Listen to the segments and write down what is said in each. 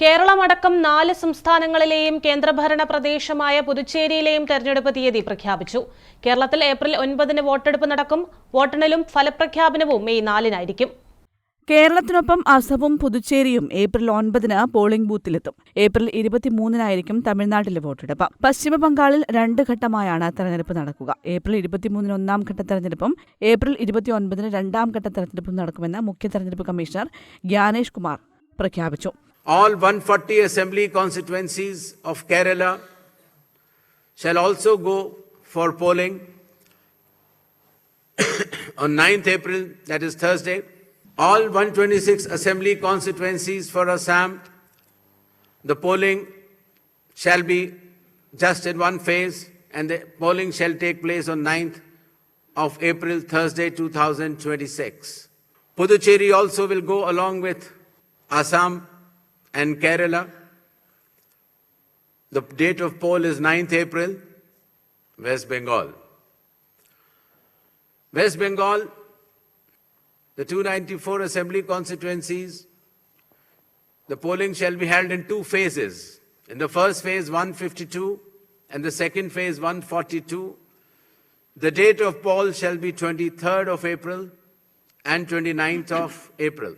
കേരളമടക്കം 4 സംസ്ഥാനങ്ങളിലെയും കേന്ദ്രഭരണ പ്രദേശമായ പുതുച്ചേരിയിലെയും തെരഞ്ഞെടുപ്പ് തീയതി പ്രഖ്യാപിച്ചു. കേരളത്തിൽ ഏപ്രിൽ 9-ന് വോട്ടെടുപ്പ് നടക്കും. വോട്ടെണ്ണലും ഫലപ്രഖ്യാപനവും മെയ് 4-നായിരിക്കും. കേരളത്തിനൊപ്പം അസമും പുതുച്ചേരിയും ഏപ്രിൽ 9-ന് പോളിംഗ് ബൂത്തിലെത്തും. ഏപ്രിൽ 23-നായിരിക്കും തമിഴ്നാട്ടിലെ വോട്ടെടുപ്പ്. പശ്ചിമബംഗാളിൽ 2 ഘട്ടമായാണ് തെരഞ്ഞെടുപ്പ് നടക്കുക. ഏപ്രിൽ 23-ന് 1-ാം ഘട്ട തെരഞ്ഞെടുപ്പും ഏപ്രിൽ 29-ന് 2-ാം ഘട്ട തെരഞ്ഞെടുപ്പും നടക്കുമെന്ന് മുഖ്യ തെരഞ്ഞെടുപ്പ് കമ്മീഷണർ ഗ്യാനേഷ് കുമാർ പ്രഖ്യാപിച്ചു. All 140 assembly constituencies of Kerala shall also go for polling on 9th April, that is Thursday. All 126 assembly constituencies for Assam, the polling shall be just in one phase, and the polling shall take place on 9th of April, Thursday, 2026. Puducherry also will go along with Assam and Kerala. The date of poll is 9th April. West Bengal. West Bengal, the 294 assembly constituencies, the polling shall be held in 2 phases. In the first phase, 152, and the second phase, 142. The date of poll shall be 23rd of April and 29th of April.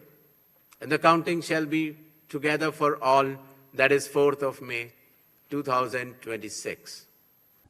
And the counting shall be together for all, that is 4th of May 2026.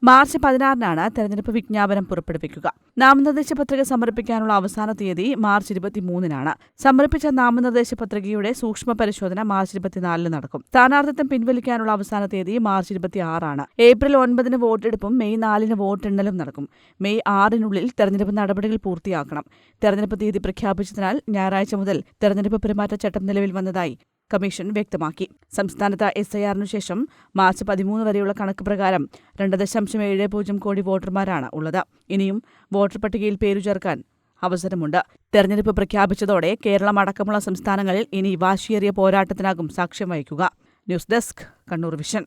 March 16-നാണ് തെരഞ്ഞെടുപ്പ് വിജ്ഞാപനം പുറപ്പെടുവിക്കുക. നാമനിർദ്ദേശ പത്രിക സമർപ്പിക്കാനുള്ള അവസാന തീയതി March 23-നാണ്. സമർപ്പിച്ച നാമനിർദ്ദേശ പത്രികയുടെ സൂക്ഷ്മ പരിശോധന മാർച്ച് 24-ന് നടക്കും. സ്ഥാനാർത്ഥിത്വം പിൻവലിക്കാനുള്ള അവസാന തീയതി മാർച്ച് 26-ആണ്. ഏപ്രിൽ 9-ന് വോട്ടെടുപ്പും മെയ് 4-ന് വോട്ടെണ്ണലും നടക്കും. മെയ് 6-നുള്ളിൽ തെരഞ്ഞെടുപ്പ് നടപടികൾ പൂർത്തിയാക്കണം. തെരഞ്ഞെടുപ്പ് തീയതി പ്രഖ്യാപിച്ചതിനാൽ ഞായറാഴ്ച മുതൽ തെരഞ്ഞെടുപ്പ് പെരുമാറ്റച്ചട്ടം നിലവിൽ വന്നതായി കമ്മീഷൻ വ്യക്തമാക്കി. സംസ്ഥാനത്ത് SIR-നു ശേഷം മാർച്ച് 13 വരെയുള്ള കണക്ക് പ്രകാരം 2.70 കോടി വോട്ടർമാരാണ് ഉള്ളത്. ഇനിയും വോട്ടർ പട്ടികയിൽ പേരു ചേർക്കാൻ അവസരമുണ്ട്. തെരഞ്ഞെടുപ്പ് പ്രഖ്യാപിച്ചതോടെ കേരളം അടക്കമുള്ള സംസ്ഥാനങ്ങളിൽ ഇനി വാശിയേറിയ പോരാട്ടത്തിനാകും സാക്ഷ്യം വഹിക്കുക. News desk, Kannur vision.